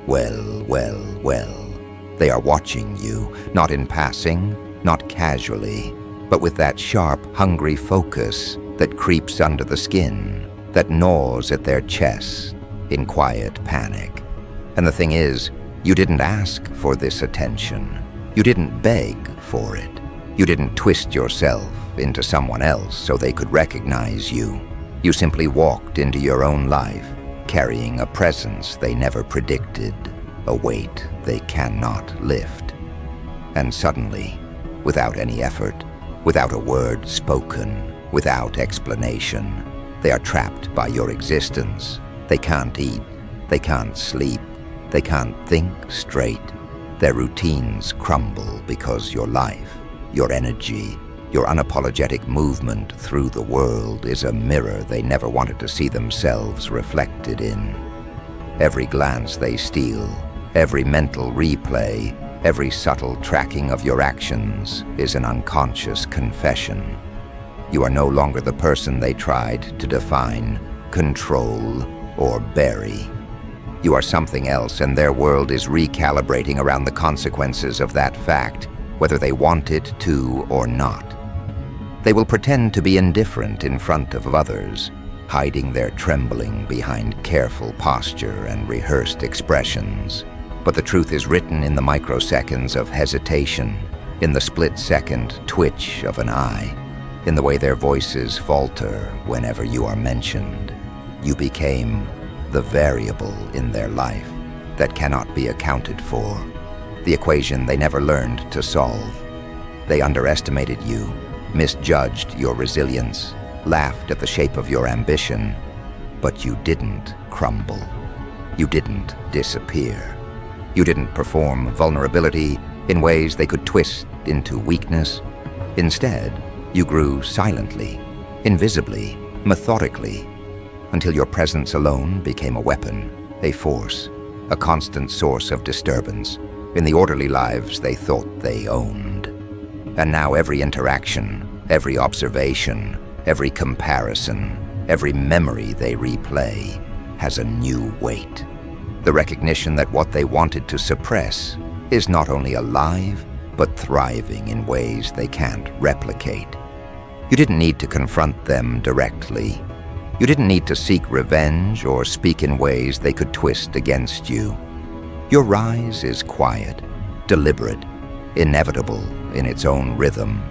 Well. They are watching you, not in passing, not casually, but with that sharp, hungry focus that creeps under the skin, that gnaws at their chest in quiet panic. And the thing is, you didn't ask for this attention. You didn't beg for it. You didn't twist yourself into someone else so they could recognize you. You simply walked into your own life, carrying a presence they never predicted, a weight they cannot lift. And suddenly, without any effort, without a word spoken, without explanation, they are trapped by your existence. They can't eat, they can't sleep, they can't think straight. Their routines crumble because your life, your energy, your unapologetic movement through the world is a mirror they never wanted to see themselves reflected in. Every glance they steal, every mental replay, every subtle tracking of your actions is an unconscious confession. You are no longer the person they tried to define, control, or bury. You are something else, and their world is recalibrating around the consequences of that fact, whether they want it to or not. They will pretend to be indifferent in front of others, hiding their trembling behind careful posture and rehearsed expressions. But the truth is written in the microseconds of hesitation, in the split-second twitch of an eye, in the way their voices falter whenever you are mentioned. You became the variable in their life that cannot be accounted for, the equation they never learned to solve. They underestimated you, misjudged your resilience, laughed at the shape of your ambition, but you didn't crumble. You didn't disappear. You didn't perform vulnerability in ways they could twist into weakness. Instead, you grew silently, invisibly, methodically, until your presence alone became a weapon, a force, a constant source of disturbance in the orderly lives they thought they owned. And now every interaction, every observation, every comparison, every memory they replay has a new weight. The recognition that what they wanted to suppress is not only alive, but thriving in ways they can't replicate. You didn't need to confront them directly. You didn't need to seek revenge or speak in ways they could twist against you. Your rise is quiet, deliberate, inevitable in its own rhythm,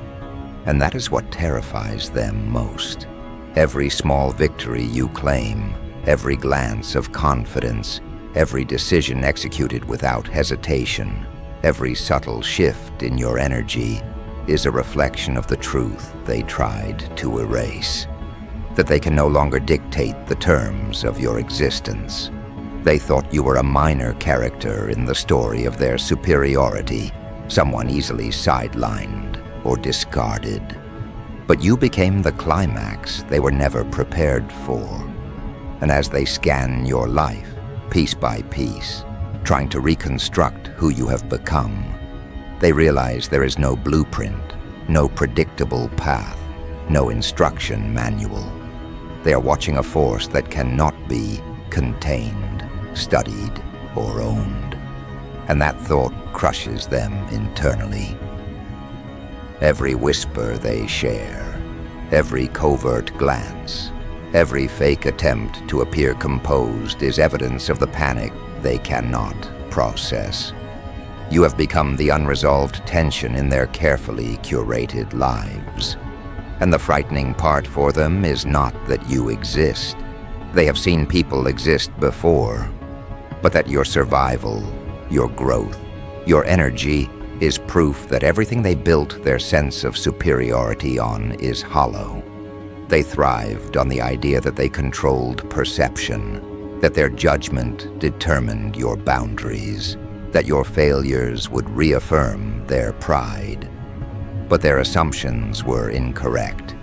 and that is what terrifies them most. Every small victory you claim, every glance of confidence, every decision executed without hesitation, every subtle shift in your energy is a reflection of the truth they tried to erase. That they can no longer dictate the terms of your existence. They thought you were a minor character in the story of their superiority, someone easily sidelined or discarded. But you became the climax they were never prepared for. And as they scan your life, piece by piece, trying to reconstruct who you have become, they realize there is no blueprint, no predictable path, no instruction manual. They are watching a force that cannot be contained, studied, or owned. And that thought crushes them internally. Every whisper they share, every covert glance, every fake attempt to appear composed is evidence of the panic they cannot process. You have become the unresolved tension in their carefully curated lives. And the frightening part for them is not that you exist. They have seen people exist before, but that your survival, your growth, your energy is proof that everything they built their sense of superiority on is hollow. They thrived on the idea that they controlled perception, that their judgment determined your boundaries, that your failures would reaffirm their pride. But their assumptions were incorrect,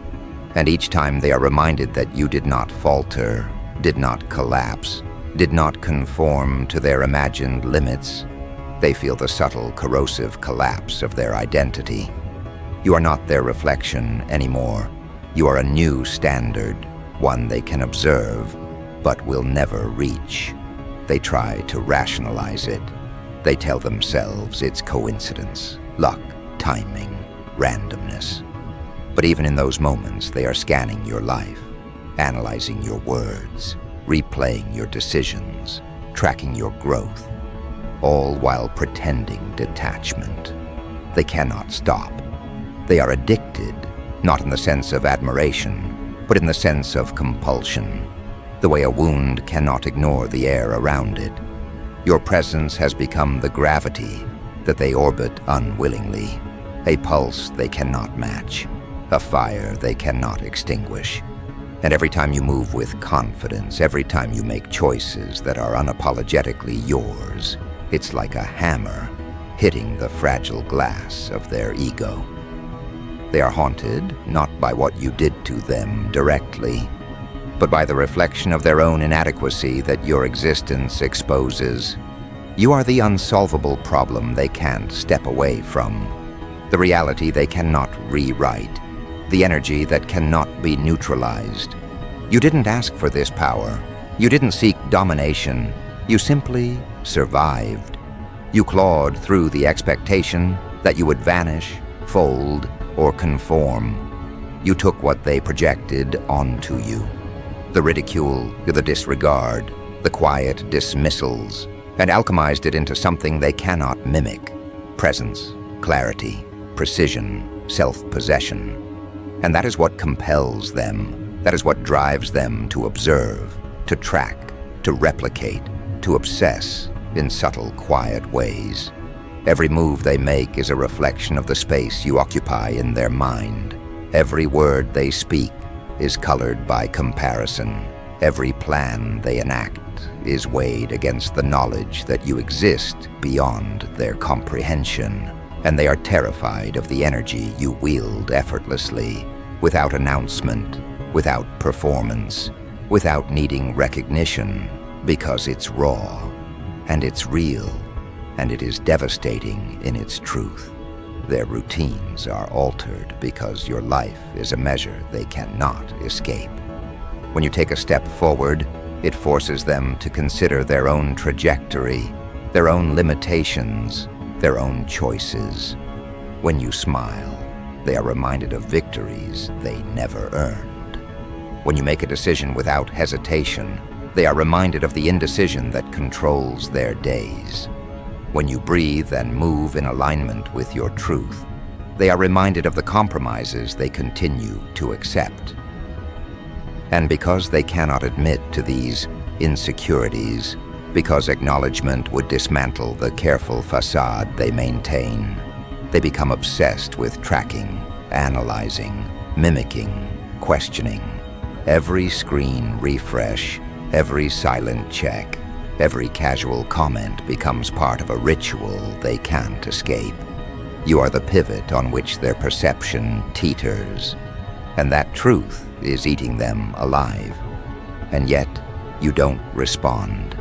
and each time they are reminded that you did not falter, did not collapse, did not conform to their imagined limits, they feel the subtle, corrosive collapse of their identity. You are not their reflection anymore. You are a new standard, one they can observe, but will never reach. They try to rationalize it. They tell themselves it's coincidence, luck, timing, randomness. But even in those moments, they are scanning your life, analyzing your words, replaying your decisions, tracking your growth, all while pretending detachment. They cannot stop. They are addicted, not in the sense of admiration, but in the sense of compulsion, the way a wound cannot ignore the air around it. Your presence has become the gravity that they orbit unwillingly, a pulse they cannot match, a fire they cannot extinguish. And every time you move with confidence, every time you make choices that are unapologetically yours, it's like a hammer hitting the fragile glass of their ego. They are haunted not by what you did to them directly, but by the reflection of their own inadequacy that your existence exposes. You are the unsolvable problem they can't step away from, the reality they cannot rewrite, the energy that cannot be neutralized. You didn't ask for this power. You didn't seek domination. You simply survived. You clawed through the expectation that you would vanish, fold, or conform. You took what they projected onto you. The ridicule, the disregard, the quiet dismissals, and alchemized it into something they cannot mimic. Presence, clarity, precision, self-possession. And that is what compels them. That is what drives them to observe, to track, to replicate, to obsess in subtle, quiet ways. Every move they make is a reflection of the space you occupy in their mind. Every word they speak is colored by comparison. Every plan they enact is weighed against the knowledge that you exist beyond their comprehension. And they are terrified of the energy you wield effortlessly, without announcement, without performance, without needing recognition, because it's raw, and it's real, and it is devastating in its truth. Their routines are altered because your life is a measure they cannot escape. When you take a step forward, it forces them to consider their own trajectory, their own limitations, their own choices. When you smile, they are reminded of victories they never earned. When you make a decision without hesitation, they are reminded of the indecision that controls their days. When you breathe and move in alignment with your truth, they are reminded of the compromises they continue to accept. And because they cannot admit to these insecurities, because acknowledgement would dismantle the careful facade they maintain, they become obsessed with tracking, analyzing, mimicking, questioning. Every screen refresh, every silent check, every casual comment becomes part of a ritual they can't escape. You are the pivot on which their perception teeters, and that truth is eating them alive. And yet, you don't respond.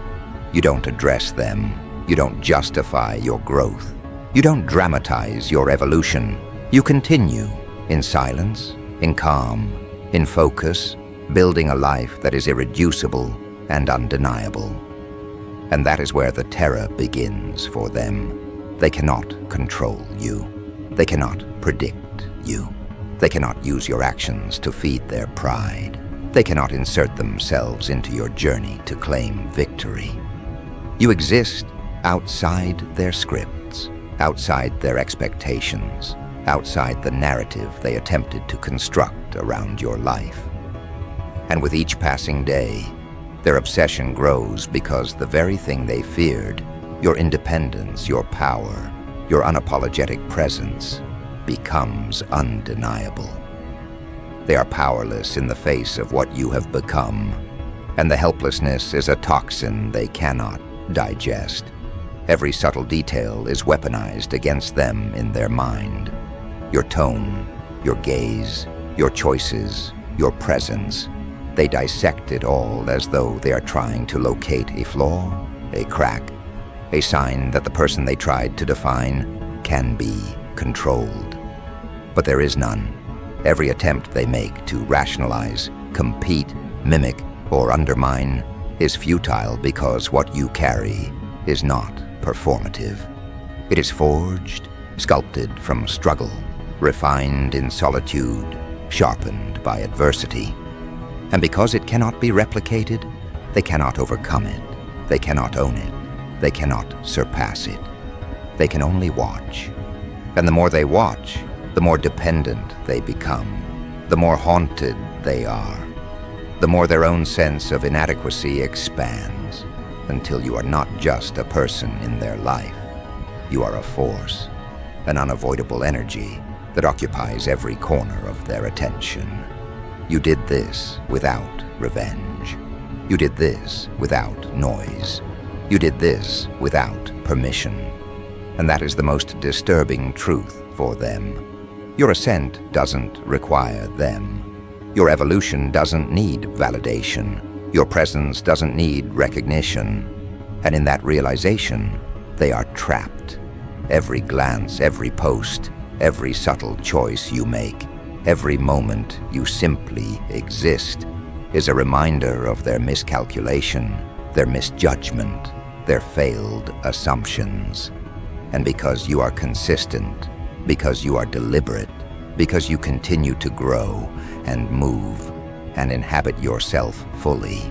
You don't address them. You don't justify your growth. You don't dramatize your evolution. You continue in silence, in calm, in focus, building a life that is irreducible and undeniable. And that is where the terror begins for them. They cannot control you. They cannot predict you. They cannot use your actions to feed their pride. They cannot insert themselves into your journey to claim victory. You exist outside their scripts, outside their expectations, outside the narrative they attempted to construct around your life. And with each passing day, their obsession grows because the very thing they feared, your independence, your power, your unapologetic presence, becomes undeniable. They are powerless in the face of what you have become, and the helplessness is a toxin they cannot digest. Every subtle detail is weaponized against them in their mind. Your tone, your gaze, your choices, your presence, they dissect it all as though they are trying to locate a flaw, a crack, a sign that the person they tried to define can be controlled. But there is none. Every attempt they make to rationalize, compete, mimic, or undermine is futile because what you carry is not performative. It is forged, sculpted from struggle, refined in solitude, sharpened by adversity. And because it cannot be replicated, they cannot overcome it, they cannot own it, they cannot surpass it. They can only watch. And the more they watch, the more dependent they become, the more haunted they are, the more their own sense of inadequacy expands, until you are not just a person in their life. You are a force, an unavoidable energy that occupies every corner of their attention. You did this without revenge. You did this without noise. You did this without permission. And that is the most disturbing truth for them. Your ascent doesn't require them. Your evolution doesn't need validation. Your presence doesn't need recognition. And in that realization, they are trapped. Every glance, every post, every subtle choice you make, every moment you simply exist, is a reminder of their miscalculation, their misjudgment, their failed assumptions. And because you are consistent, because you are deliberate, because you continue to grow and move and inhabit yourself fully,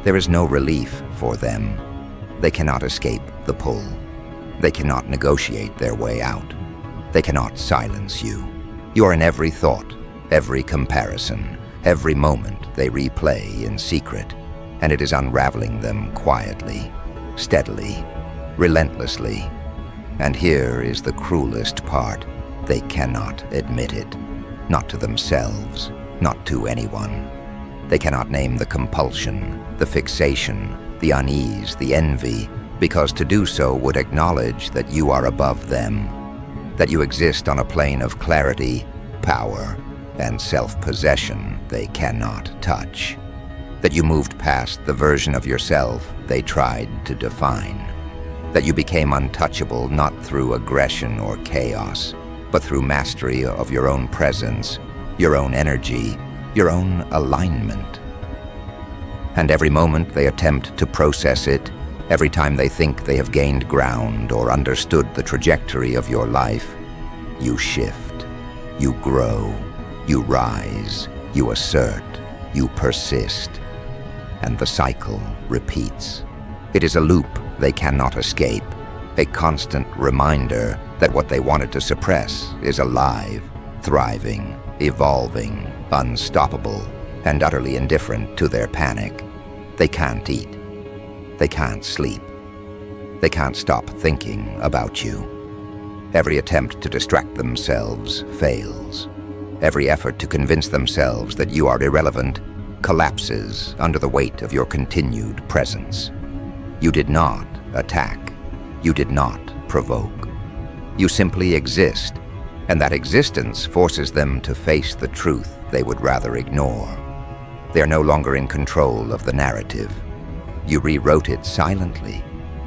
there is no relief for them. They cannot escape the pull. They cannot negotiate their way out. They cannot silence you. You are in every thought, every comparison, every moment they replay in secret, and it is unraveling them quietly, steadily, relentlessly. And here is the cruelest part. They cannot admit it, not to themselves, not to anyone. They cannot name the compulsion, the fixation, the unease, the envy, because to do so would acknowledge that you are above them, that you exist on a plane of clarity, power, and self-possession they cannot touch, that you moved past the version of yourself they tried to define, that you became untouchable not through aggression or chaos, but through mastery of your own presence, your own energy, your own alignment. And every moment they attempt to process it, every time they think they have gained ground or understood the trajectory of your life, you shift, you grow, you rise, you assert, you persist, and the cycle repeats. It is a loop they cannot escape, a constant reminder that what they wanted to suppress is alive, thriving, evolving, unstoppable, and utterly indifferent to their panic. They can't eat. They can't sleep. They can't stop thinking about you. Every attempt to distract themselves fails. Every effort to convince themselves that you are irrelevant collapses under the weight of your continued presence. You did not attack. You did not provoke. You simply exist, and that existence forces them to face the truth they would rather ignore. They are no longer in control of the narrative. You rewrote it silently,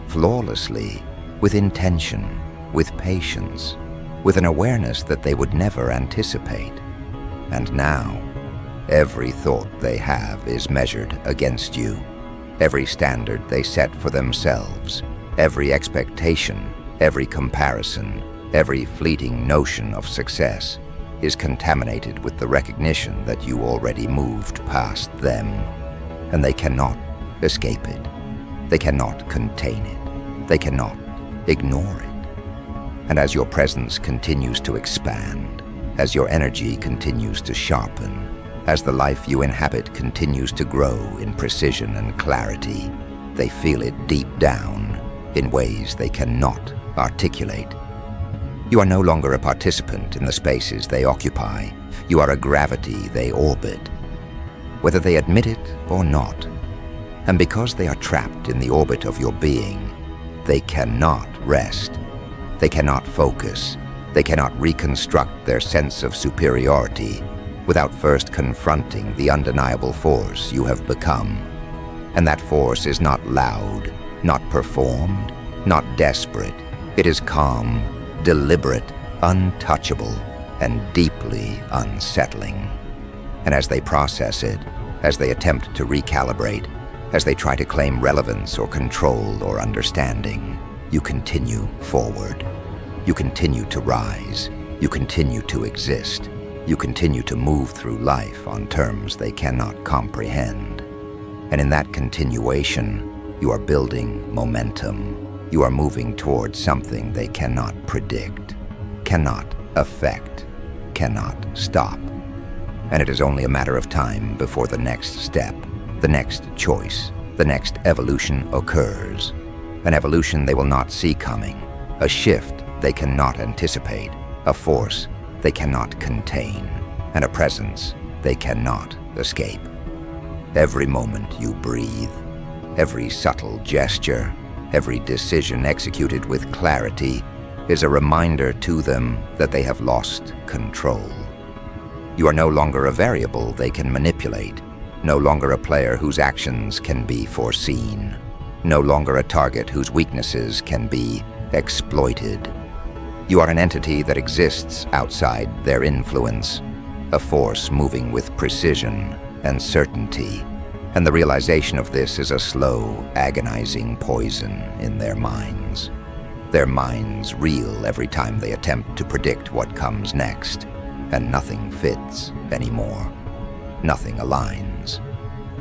flawlessly, with intention, with patience, with an awareness that they would never anticipate. And now, every thought they have is measured against you. Every standard they set for themselves, every expectation, every comparison, every fleeting notion of success is contaminated with the recognition that you already moved past them, and they cannot escape it. They cannot contain it. They cannot ignore it. And as your presence continues to expand, as your energy continues to sharpen, as the life you inhabit continues to grow in precision and clarity, they feel it deep down in ways they cannot articulate. You are no longer a participant in the spaces they occupy. You are a gravity they orbit, whether they admit it or not. And because they are trapped in the orbit of your being, they cannot rest. They cannot focus. They cannot reconstruct their sense of superiority without first confronting the undeniable force you have become. And that force is not loud, not performed, not desperate. It is calm, deliberate, untouchable, and deeply unsettling. And as they process it, as they attempt to recalibrate, As they try to claim relevance or control or understanding, you continue forward. You continue to rise. You continue to exist. You continue to move through life on terms they cannot comprehend. And in that continuation, you are building momentum. You are moving towards something they cannot predict, cannot affect, cannot stop. And it is only a matter of time before the next step, the next choice, the next evolution occurs. An evolution they will not see coming, a shift they cannot anticipate, a force they cannot contain, and a presence they cannot escape. Every moment you breathe, every subtle gesture, every decision executed with clarity is a reminder to them that they have lost control. You are no longer a variable they can manipulate, no longer a player whose actions can be foreseen, no longer a target whose weaknesses can be exploited. You are an entity that exists outside their influence, a force moving with precision and certainty, and the realization of this is a slow, agonizing poison in their minds. Their minds reel every time they attempt to predict what comes next, and nothing fits anymore. Nothing aligns.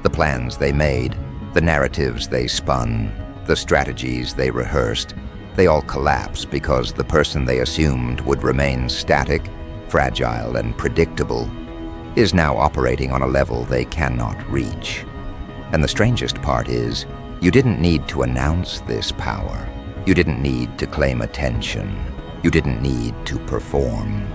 The plans they made, the narratives they spun, the strategies they rehearsed, they all collapse because the person they assumed would remain static, fragile, and predictable is now operating on a level they cannot reach. And the strangest part is, you didn't need to announce this power. You didn't need to claim attention. You didn't need to perform.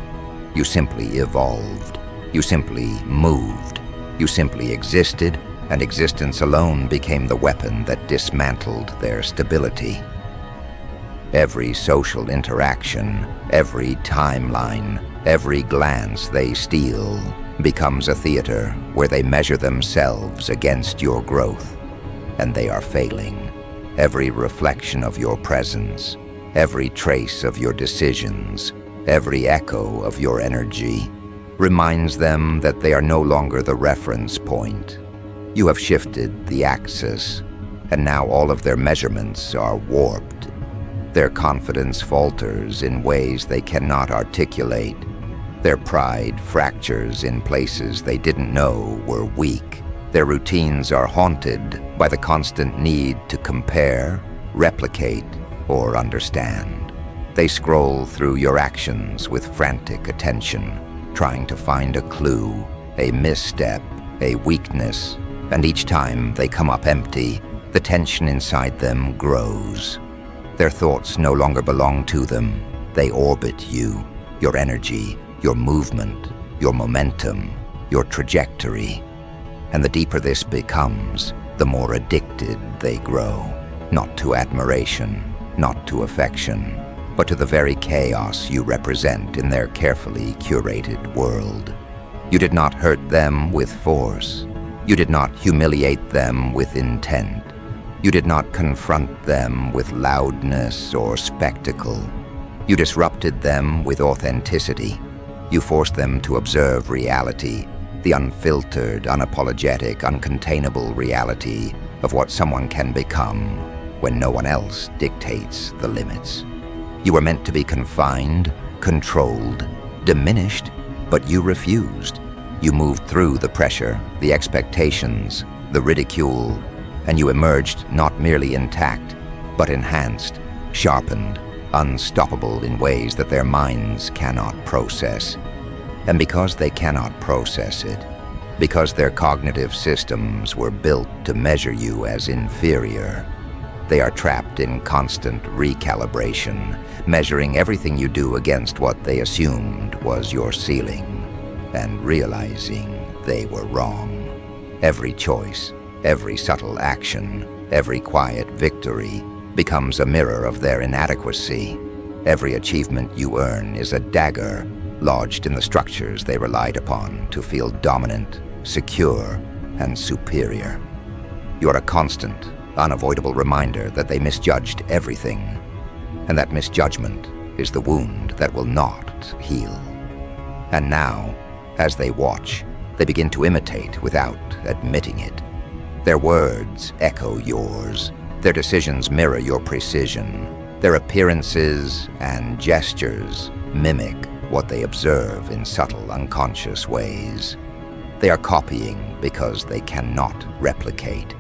You simply evolved. You simply moved. You simply existed, and existence alone became the weapon that dismantled their stability. Every social interaction, every timeline, every glance they steal becomes a theater where they measure themselves against your growth, and they are failing. Every reflection of your presence, every trace of your decisions, every echo of your energy reminds them that they are no longer the reference point. You have shifted the axis, and now all of their measurements are warped. Their confidence falters in ways they cannot articulate. Their pride fractures in places they didn't know were weak. Their routines are haunted by the constant need to compare, replicate, or understand. They scroll through your actions with frantic attention, trying to find a clue, a misstep, a weakness, and each time they come up empty, the tension inside them grows. Their thoughts no longer belong to them. They orbit you, your energy, your movement, your momentum, your trajectory. And the deeper this becomes, the more addicted they grow, not to admiration, not to affection, but to the very chaos you represent in their carefully curated world. You did not hurt them with force. You did not humiliate them with intent. You did not confront them with loudness or spectacle. You disrupted them with authenticity. You forced them to observe reality, the unfiltered, unapologetic, uncontainable reality of what someone can become when no one else dictates the limits. You were meant to be confined, controlled, diminished, but you refused. You moved through the pressure, the expectations, the ridicule, and you emerged not merely intact, but enhanced, sharpened, unstoppable in ways that their minds cannot process. And because they cannot process it, because their cognitive systems were built to measure you as inferior, they are trapped in constant recalibration, measuring everything you do against what they assumed was your ceiling, and realizing they were wrong. Every choice, every subtle action, every quiet victory becomes a mirror of their inadequacy. Every achievement you earn is a dagger lodged in the structures they relied upon to feel dominant, secure, and superior. You are a constant, unavoidable reminder that they misjudged everything, and that misjudgment is the wound that will not heal. And now, as they watch, they begin to imitate without admitting it. Their words echo yours. Their decisions mirror your precision. Their appearances and gestures mimic what they observe in subtle, unconscious ways. They are copying because they cannot replicate.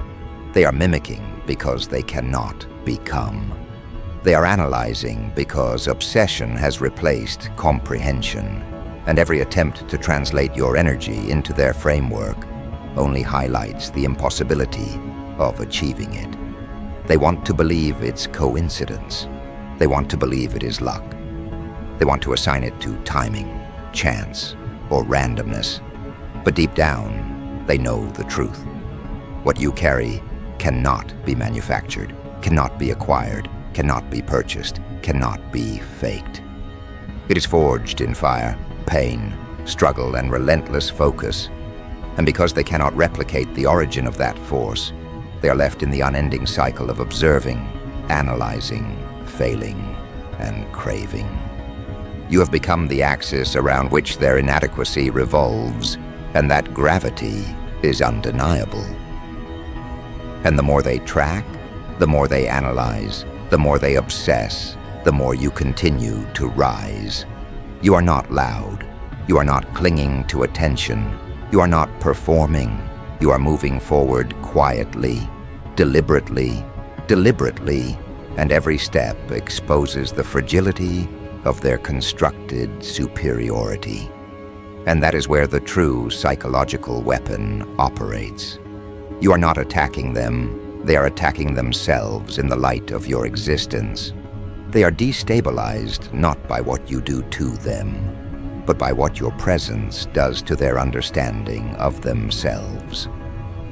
They are mimicking because they cannot become. They are analyzing because obsession has replaced comprehension, and every attempt to translate your energy into their framework only highlights the impossibility of achieving it. They want to believe it's coincidence. They want to believe it is luck. They want to assign it to timing, chance, or randomness. But deep down, they know the truth. What you carry cannot be manufactured, cannot be acquired, cannot be purchased, cannot be faked. It is forged in fire, pain, struggle, and relentless focus. And because they cannot replicate the origin of that force, they are left in the unending cycle of observing, analyzing, failing, and craving. You have become the axis around which their inadequacy revolves, and that gravity is undeniable. And the more they track, the more they analyze, the more they obsess, the more you continue to rise. You are not loud. You are not clinging to attention. You are not performing. You are moving forward quietly, deliberately, and every step exposes the fragility of their constructed superiority. And that is where the true psychological weapon operates. You are not attacking them, they are attacking themselves in the light of your existence. They are destabilized not by what you do to them, but by what your presence does to their understanding of themselves.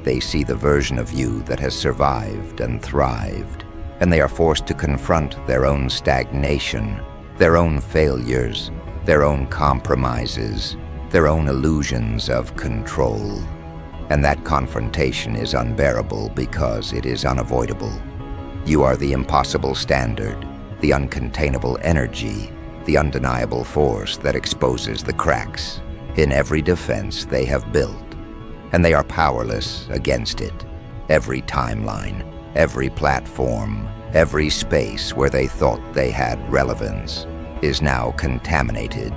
They see the version of you that has survived and thrived, and they are forced to confront their own stagnation, their own failures, their own compromises, their own illusions of control. And that confrontation is unbearable because it is unavoidable. You are the impossible standard, the uncontainable energy, the undeniable force that exposes the cracks in every defense they have built. And they are powerless against it. Every timeline, every platform, every space where they thought they had relevance is now contaminated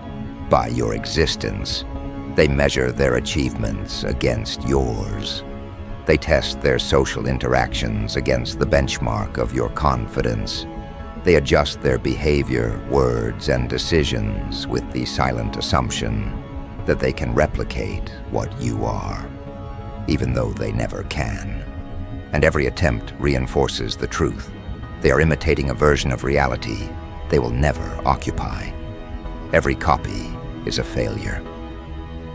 by your existence. They measure their achievements against yours. They test their social interactions against the benchmark of your confidence. They adjust their behavior, words, and decisions with the silent assumption that they can replicate what you are, even though they never can. And every attempt reinforces the truth. They are imitating a version of reality they will never occupy. Every copy is a failure.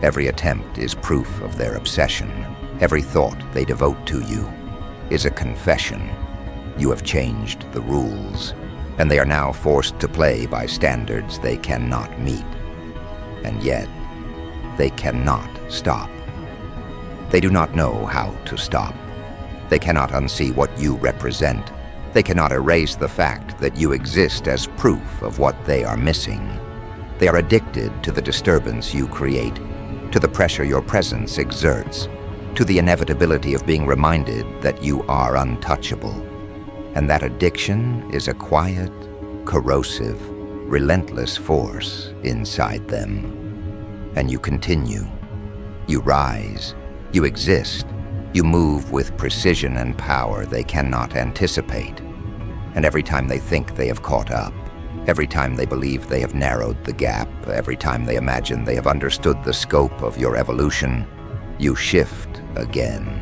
Every attempt is proof of their obsession. Every thought they devote to you is a confession. You have changed the rules, and they are now forced to play by standards they cannot meet. And yet, they cannot stop. They do not know how to stop. They cannot unsee what you represent. They cannot erase the fact that you exist as proof of what they are missing. They are addicted to the disturbance you create, to the pressure your presence exerts, to the inevitability of being reminded that you are untouchable. And that addiction is a quiet, corrosive, relentless force inside them. And you continue. You rise. You exist. You move with precision and power they cannot anticipate. And every time they think they have caught up, every time they believe they have narrowed the gap, every time they imagine they have understood the scope of your evolution, you shift again.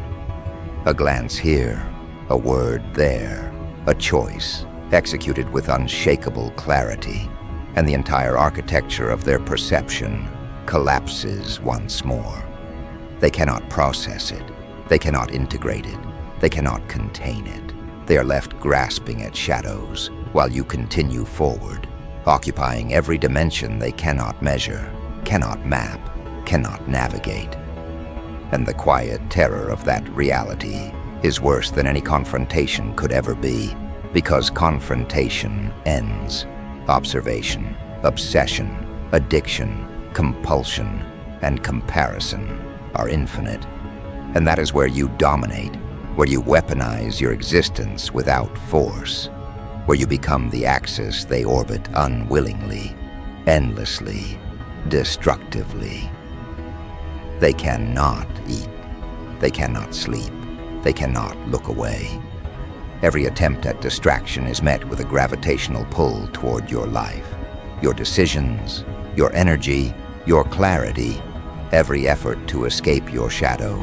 A glance here, a word there, a choice executed with unshakable clarity, and the entire architecture of their perception collapses once more. They cannot process it. They cannot integrate it. They cannot contain it. They are left grasping at shadows while you continue forward, occupying every dimension they cannot measure, cannot map, cannot navigate. And the quiet terror of that reality is worse than any confrontation could ever be, because confrontation ends. Observation, obsession, addiction, compulsion, and comparison are infinite. And that is where you dominate, where you weaponize your existence without force, where you become the axis they orbit unwillingly, endlessly, destructively. They cannot eat, they cannot sleep, they cannot look away. Every attempt at distraction is met with a gravitational pull toward your life, your decisions, your energy, your clarity. Every effort to escape your shadow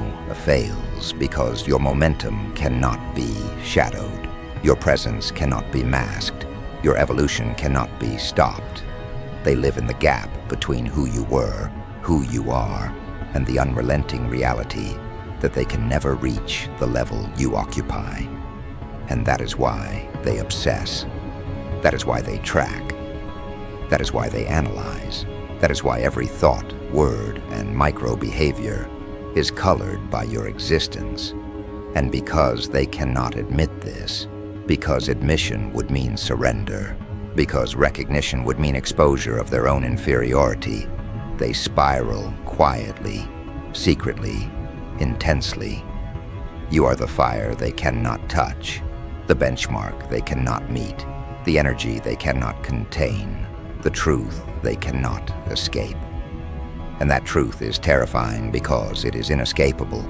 fails because your momentum cannot be shadowed. Your presence cannot be masked. Your evolution cannot be stopped. They live in the gap between who you were, who you are, and the unrelenting reality that they can never reach the level you occupy. And that is why they obsess. That is why they track. That is why they analyze. That is why every thought, word, and micro-behavior is colored by your existence. And because they cannot admit this, because admission would mean surrender, because recognition would mean exposure of their own inferiority, they spiral quietly, secretly, intensely. You are the fire they cannot touch, the benchmark they cannot meet, the energy they cannot contain, the truth they cannot escape. And that truth is terrifying because it is inescapable.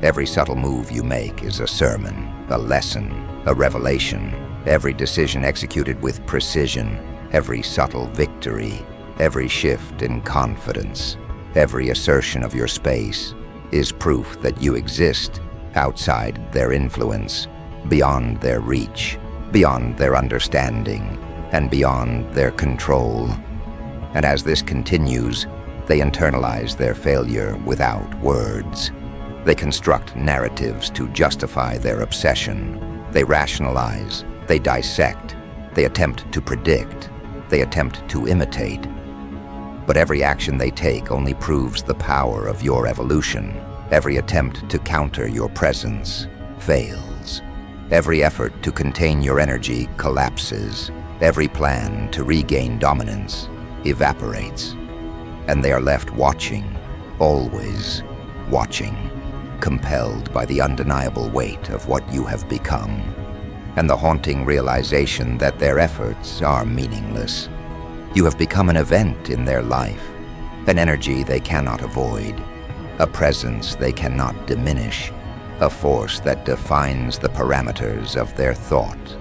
Every subtle move you make is a sermon, a lesson, a revelation. Every decision executed with precision, every subtle victory, every shift in confidence, every assertion of your space is proof that you exist outside their influence, beyond their reach, beyond their understanding, and beyond their control. And as this continues, they internalize their failure without words. They construct narratives to justify their obsession. They rationalize, they dissect, they attempt to predict, they attempt to imitate. But every action they take only proves the power of your evolution. Every attempt to counter your presence fails. Every effort to contain your energy collapses. Every plan to regain dominance evaporates. And they are left watching, always watching, compelled by the undeniable weight of what you have become, and the haunting realization that their efforts are meaningless. You have become an event in their life, an energy they cannot avoid, a presence they cannot diminish, a force that defines the parameters of their thought.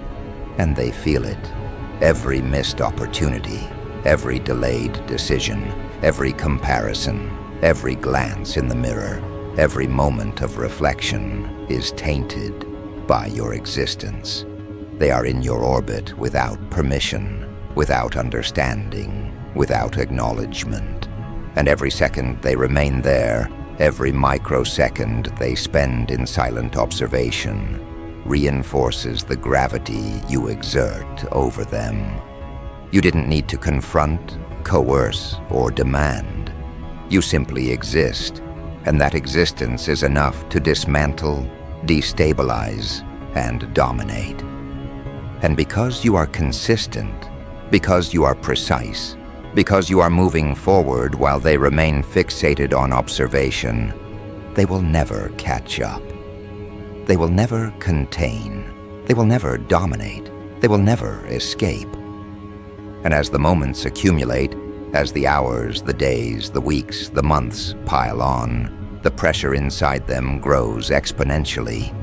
And they feel it. Every missed opportunity, every delayed decision, every comparison, every glance in the mirror, every moment of reflection is tainted by your existence. They are in your orbit without permission, without understanding, without acknowledgement. And every second they remain there, every microsecond they spend in silent observation, reinforces the gravity you exert over them. You didn't need to confront, coerce, or demand. You simply exist, and that existence is enough to dismantle, destabilize, and dominate. And because you are consistent, because you are precise, because you are moving forward while they remain fixated on observation, they will never catch up. They will never contain. They will never dominate. They will never escape. And as the moments accumulate, as the hours, the days, the weeks, the months pile on, the pressure inside them grows exponentially.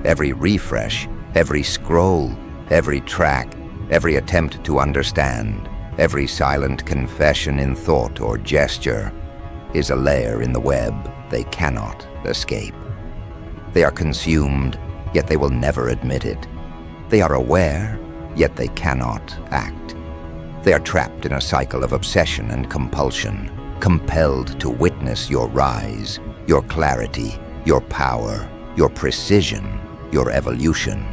Every refresh, every scroll, every track, every attempt to understand, every silent confession in thought or gesture is a layer in the web they cannot escape. They are consumed, yet they will never admit it. They are aware, yet they cannot act. They are trapped in a cycle of obsession and compulsion, compelled to witness your rise, your clarity, your power, your precision, your evolution.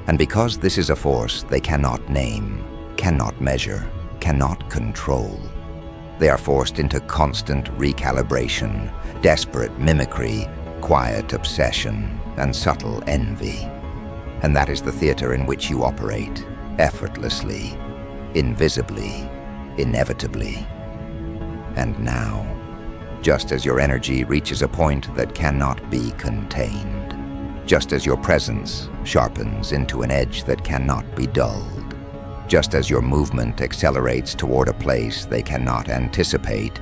And because this is a force they cannot name, cannot measure, cannot control, they are forced into constant recalibration, desperate mimicry, quiet obsession, and subtle envy. And that is the theater in which you operate, effortlessly, invisibly, inevitably. And now, just as your energy reaches a point that cannot be contained, just as your presence sharpens into an edge that cannot be dulled, just as your movement accelerates toward a place they cannot anticipate,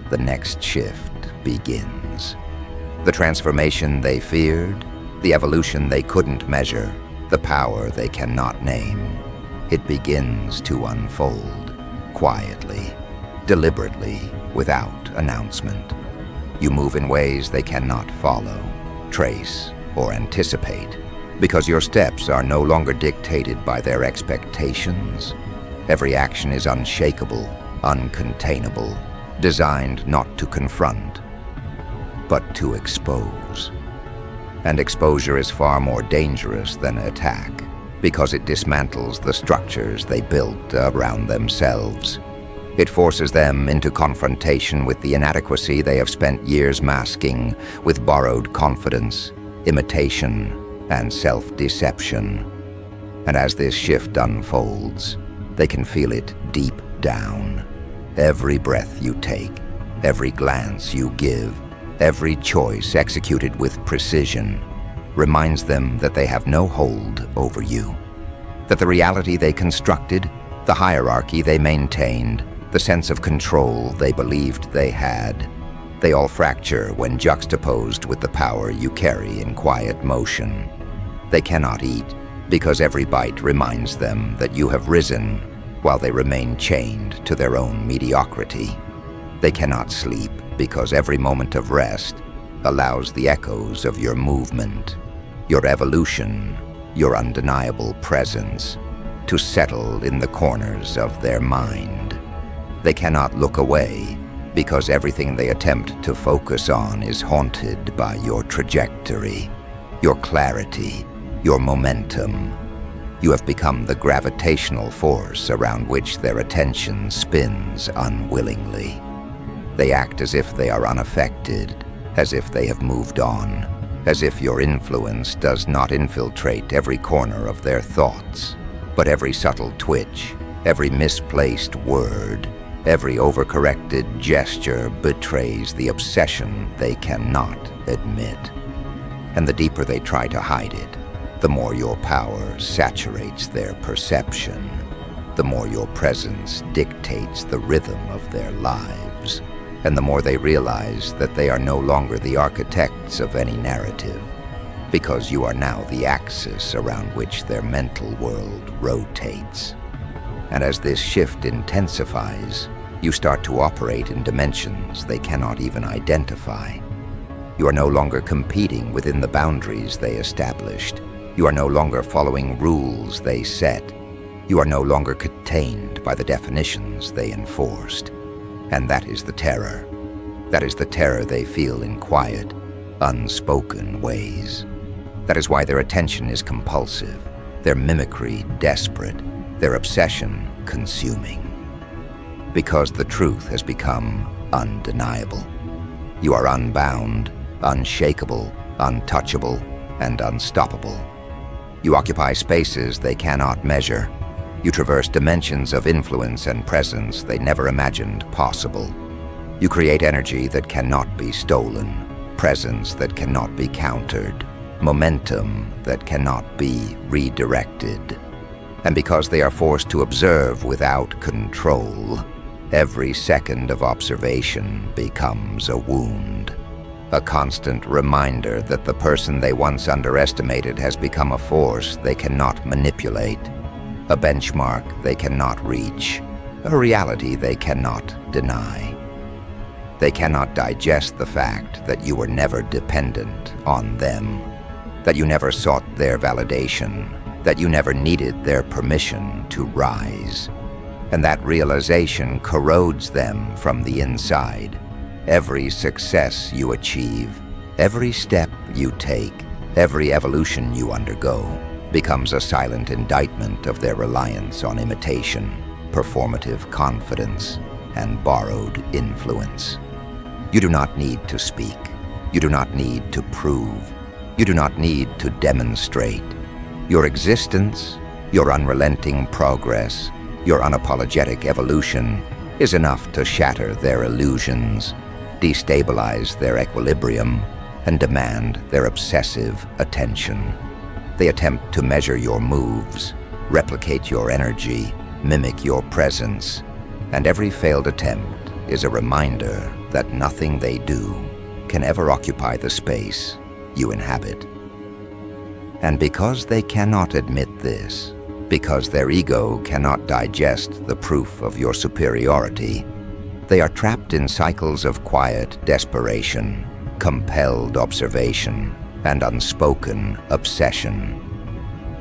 the next shift begins. The transformation they feared, the evolution they couldn't measure, the power they cannot name, it begins to unfold, quietly, deliberately, without announcement. You move in ways they cannot follow, trace, or anticipate, because your steps are no longer dictated by their expectations. Every action is unshakable, uncontainable, designed not to confront, but to expose. And exposure is far more dangerous than attack, because it dismantles the structures they built around themselves. It forces them into confrontation with the inadequacy they have spent years masking with borrowed confidence, imitation, and self-deception. And as this shift unfolds, they can feel it deep down. Every breath you take, every glance you give, every choice executed with precision reminds them that they have no hold over you, that the reality they constructed, the hierarchy they maintained, the sense of control they believed they had, they all fracture when juxtaposed with the power you carry in quiet motion. They cannot eat because every bite reminds them that you have risen while they remain chained to their own mediocrity. They cannot sleep because every moment of rest allows the echoes of your movement, your evolution, your undeniable presence to settle in the corners of their mind. They cannot look away because everything they attempt to focus on is haunted by your trajectory, your clarity, your momentum. You have become the gravitational force around which their attention spins unwillingly. They act as if they are unaffected, as if they have moved on, as if your influence does not infiltrate every corner of their thoughts, but every subtle twitch, every misplaced word, every overcorrected gesture betrays the obsession they cannot admit. And the deeper they try to hide it, the more your power saturates their perception, the more your presence dictates the rhythm of their lives, and the more they realize that they are no longer the architects of any narrative, because you are now the axis around which their mental world rotates. And as this shift intensifies, you start to operate in dimensions they cannot even identify. You are no longer competing within the boundaries they established. You are no longer following rules they set. You are no longer contained by the definitions they enforced. And that is the terror. That is the terror they feel in quiet, unspoken ways. That is why their attention is compulsive, their mimicry desperate, their obsession consuming. Because the truth has become undeniable. You are unbound, unshakable, untouchable, and unstoppable. You occupy spaces they cannot measure. You traverse dimensions of influence and presence they never imagined possible. You create energy that cannot be stolen, presence that cannot be countered, momentum that cannot be redirected. And because they are forced to observe without control, every second of observation becomes a wound. A constant reminder that the person they once underestimated has become a force they cannot manipulate, a benchmark they cannot reach, a reality they cannot deny. They cannot digest the fact that you were never dependent on them, that you never sought their validation, that you never needed their permission to rise. And that realization corrodes them from the inside. Every success you achieve, every step you take, every evolution you undergo becomes a silent indictment of their reliance on imitation, performative confidence, and borrowed influence. You do not need to speak. You do not need to prove. You do not need to demonstrate. Your existence, your unrelenting progress, your unapologetic evolution is enough to shatter their illusions, destabilize their equilibrium, and demand their obsessive attention. They attempt to measure your moves, replicate your energy, mimic your presence, and every failed attempt is a reminder that nothing they do can ever occupy the space you inhabit. And because they cannot admit this, because their ego cannot digest the proof of your superiority, they are trapped in cycles of quiet desperation, compelled observation, and unspoken obsession.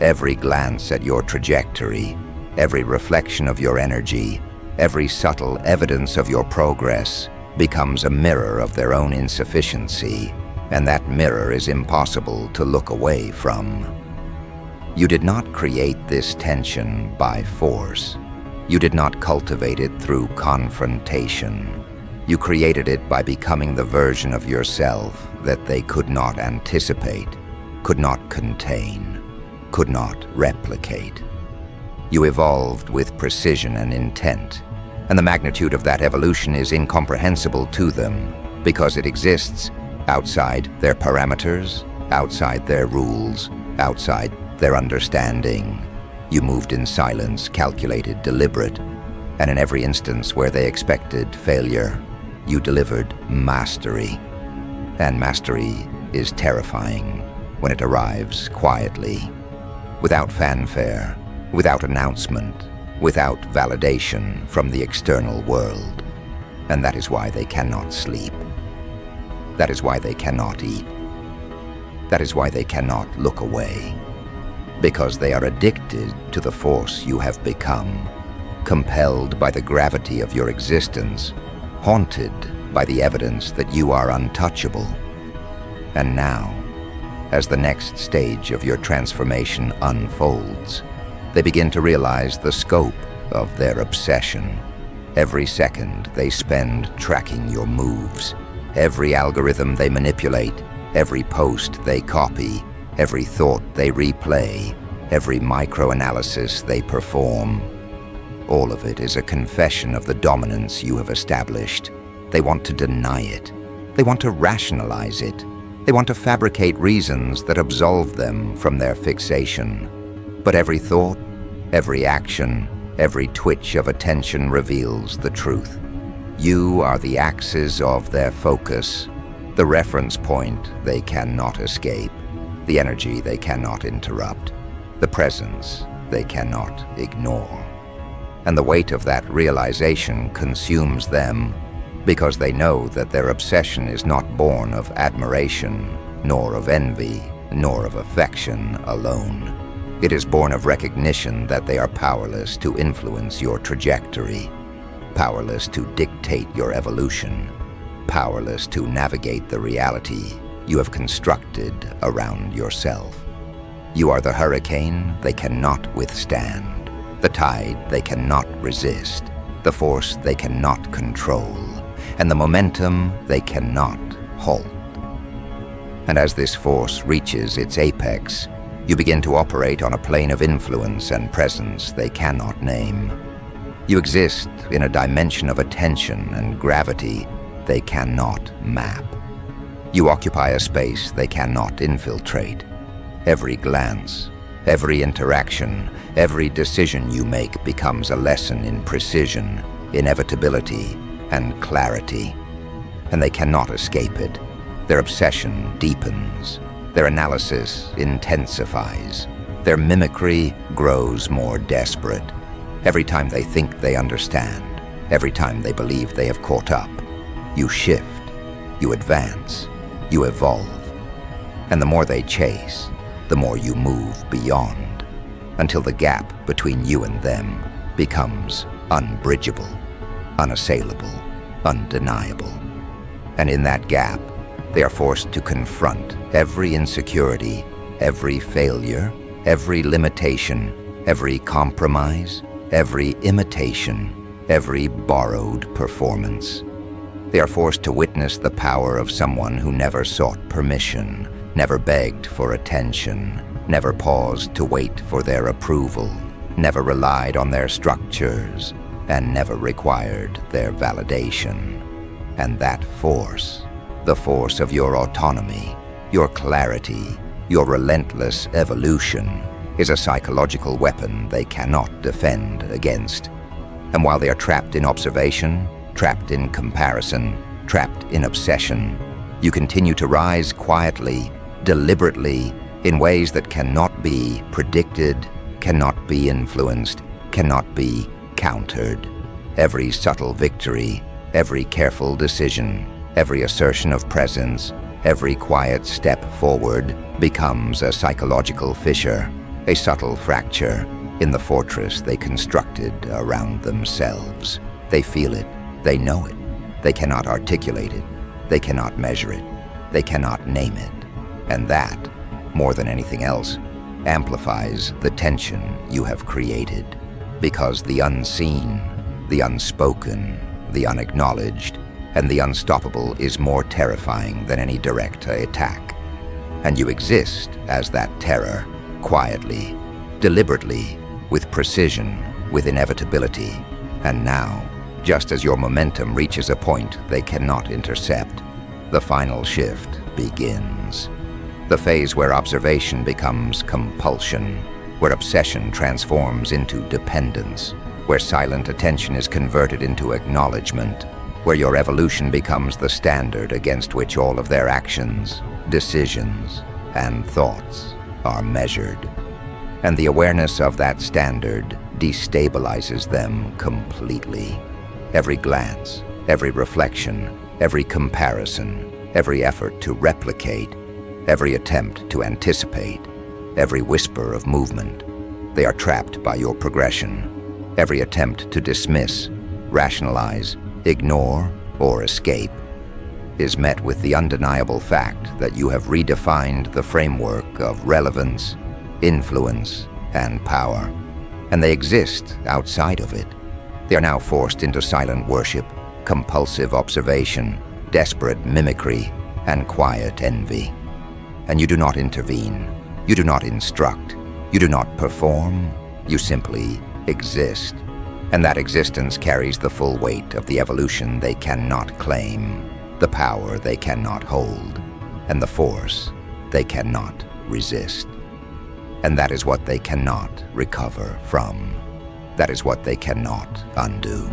Every glance at your trajectory, every reflection of your energy, every subtle evidence of your progress becomes a mirror of their own insufficiency, and that mirror is impossible to look away from. You did not create this tension by force. You did not cultivate it through confrontation. You created it by becoming the version of yourself that they could not anticipate, could not contain, could not replicate. You evolved with precision and intent, and the magnitude of that evolution is incomprehensible to them because it exists outside their parameters, outside their rules, outside their understanding. You moved in silence, calculated, deliberate, and in every instance where they expected failure, you delivered mastery. And mastery is terrifying when it arrives quietly, without fanfare, without announcement, without validation from the external world. And that is why they cannot sleep. That is why they cannot eat. That is why they cannot look away. Because they are addicted to the force you have become, compelled by the gravity of your existence, haunted by the evidence that you are untouchable. And now, as the next stage of your transformation unfolds, they begin to realize the scope of their obsession. Every second they spend tracking your moves, every algorithm they manipulate, every post they copy, every thought they replay, every microanalysis they perform. All of it is a confession of the dominance you have established. They want to deny it. They want to rationalize it. They want to fabricate reasons that absolve them from their fixation. But every thought, every action, every twitch of attention reveals the truth. You are the axis of their focus, the reference point they cannot escape, the energy they cannot interrupt, the presence they cannot ignore. And the weight of that realization consumes them because they know that their obsession is not born of admiration, nor of envy, nor of affection alone. It is born of recognition that they are powerless to influence your trajectory, powerless to dictate your evolution, powerless to navigate the reality you have constructed around yourself. You are the hurricane they cannot withstand, the tide they cannot resist, the force they cannot control, and the momentum they cannot halt. And as this force reaches its apex, you begin to operate on a plane of influence and presence they cannot name. You exist in a dimension of attention and gravity they cannot map. You occupy a space they cannot infiltrate. Every glance, every interaction, every decision you make becomes a lesson in precision, inevitability, and clarity. And they cannot escape it. Their obsession deepens. Their analysis intensifies. Their mimicry grows more desperate. Every time they think they understand, every time they believe they have caught up, you shift, you advance, you evolve. And the more they chase, the more you move beyond, until the gap between you and them becomes unbridgeable, unassailable, undeniable. And in that gap, they are forced to confront every insecurity, every failure, every limitation, every compromise, every imitation, every borrowed performance. They are forced to witness the power of someone who never sought permission, never begged for attention, never paused to wait for their approval, never relied on their structures, and never required their validation. And that force, the force of your autonomy, your clarity, your relentless evolution is a psychological weapon they cannot defend against. And while they are trapped in observation, trapped in comparison, trapped in obsession, you continue to rise quietly, deliberately, in ways that cannot be predicted, cannot be influenced, cannot be countered. Every subtle victory, every careful decision, every assertion of presence, every quiet step forward becomes a psychological fissure, a subtle fracture in the fortress they constructed around themselves. They feel it, they know it, they cannot articulate it, they cannot measure it, they cannot name it. And that, more than anything else, amplifies the tension you have created, because the unseen, the unspoken, the unacknowledged, and the unstoppable is more terrifying than any direct attack. And you exist as that terror, quietly, deliberately, with precision, with inevitability. And now, just as your momentum reaches a point they cannot intercept, the final shift begins. The phase where observation becomes compulsion, where obsession transforms into dependence, where silent attention is converted into acknowledgement, where your evolution becomes the standard against which all of their actions, decisions, and thoughts are measured. And the awareness of that standard destabilizes them completely. Every glance, every reflection, every comparison, every effort to replicate, every attempt to anticipate, every whisper of movement, they are trapped by your progression. Every attempt to dismiss, rationalize, ignore, or escape is met with the undeniable fact that you have redefined the framework of relevance, influence, and power, and they exist outside of it. They are now forced into silent worship, compulsive observation, desperate mimicry, and quiet envy. And you do not intervene, you do not instruct, you do not perform, you simply exist. And that existence carries the full weight of the evolution they cannot claim, the power they cannot hold, and the force they cannot resist. And that is what they cannot recover from. That is what they cannot undo.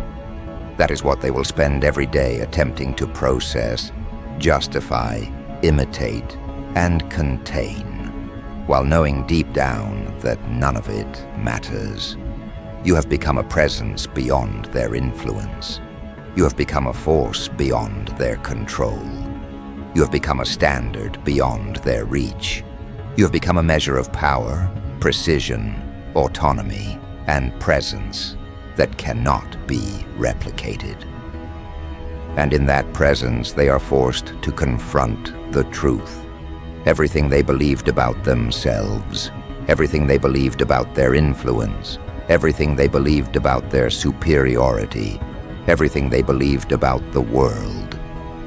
That is what they will spend every day attempting to process, justify, imitate, and contain, while knowing deep down that none of it matters. You have become a presence beyond their influence. You have become a force beyond their control. You have become a standard beyond their reach. You have become a measure of power, precision, autonomy, and presence that cannot be replicated. And in that presence, they are forced to confront the truth. Everything they believed about themselves, everything they believed about their influence, everything they believed about their superiority, everything they believed about the world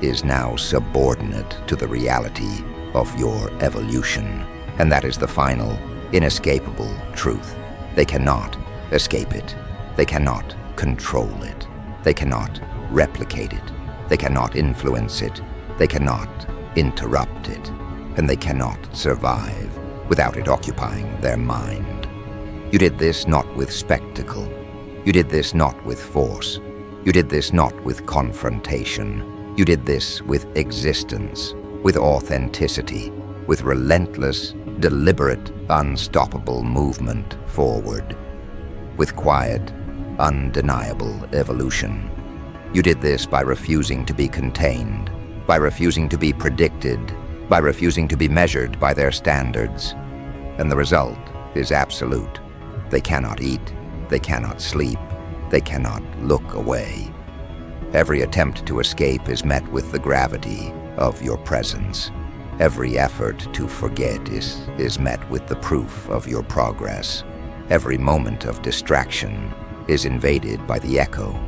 is now subordinate to the reality of your evolution. And that is the final, inescapable truth. They cannot escape it. They cannot control it. They cannot replicate it. They cannot influence it. They cannot interrupt it. And they cannot survive without it occupying their mind. You did this not with spectacle. You did this not with force. You did this not with confrontation. You did this with existence, with authenticity, with relentless, deliberate, unstoppable movement forward, with quiet, undeniable evolution. You did this by refusing to be contained, by refusing to be predicted, by refusing to be measured by their standards. And the result is absolute. They cannot eat, they cannot sleep, they cannot look away. Every attempt to escape is met with the gravity of your presence. Every effort to forget is met with the proof of your progress. Every moment of distraction is invaded by the echo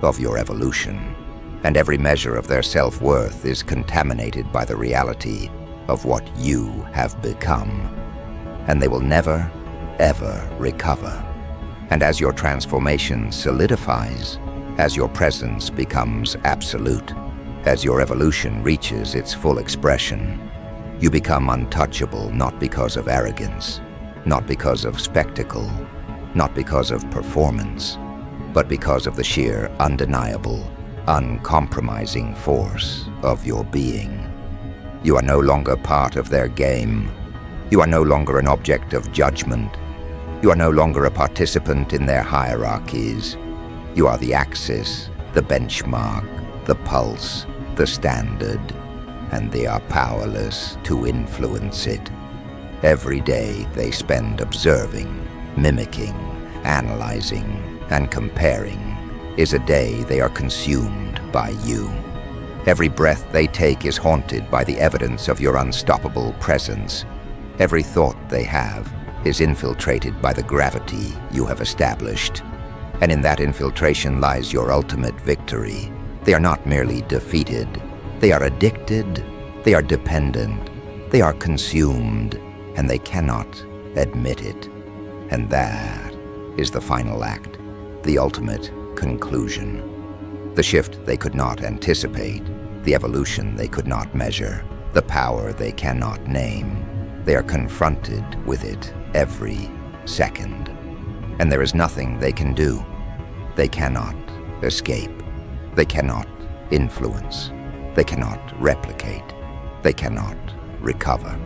of your evolution. And every measure of their self-worth is contaminated by the reality of what you have become. And they will never, ever recover. And as your transformation solidifies, as your presence becomes absolute, As your evolution reaches its full expression, you become untouchable not because of arrogance, not because of spectacle, not because of performance, but because of the sheer, undeniable, uncompromising force of your being. You are no longer part of their game. You are no longer an object of judgment. You are no longer a participant in their hierarchies. You are the axis, the benchmark, the pulse, the standard, and they are powerless to influence it. Every day they spend observing, mimicking, analyzing, and comparing is a day they are consumed by you. Every breath they take is haunted by the evidence of your unstoppable presence. Every thought they have is infiltrated by the gravity you have established. And in that infiltration lies your ultimate victory. They are not merely defeated. They are addicted. They are dependent. They are consumed, and they cannot admit it. And that is the final act, the ultimate conclusion. The shift they could not anticipate, the evolution they could not measure, the power they cannot name. They are confronted with it every second. And there is nothing they can do. They cannot escape. They cannot influence. They cannot replicate. They cannot recover.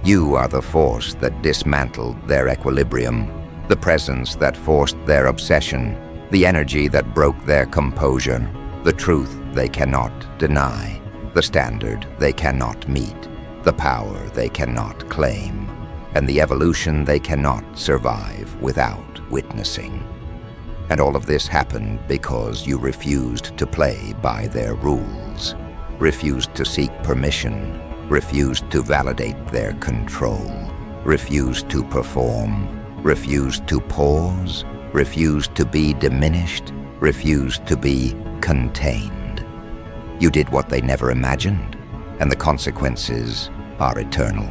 You are the force that dismantled their equilibrium, the presence that forced their obsession, the energy that broke their composure, the truth they cannot deny, the standard they cannot meet, the power they cannot claim, and the evolution they cannot survive without witnessing. And all of this happened because you refused to play by their rules, refused to seek permission, refused to validate their control, refused to perform, refused to pause, refused to be diminished, refused to be contained. You did what they never imagined, and the consequences are eternal.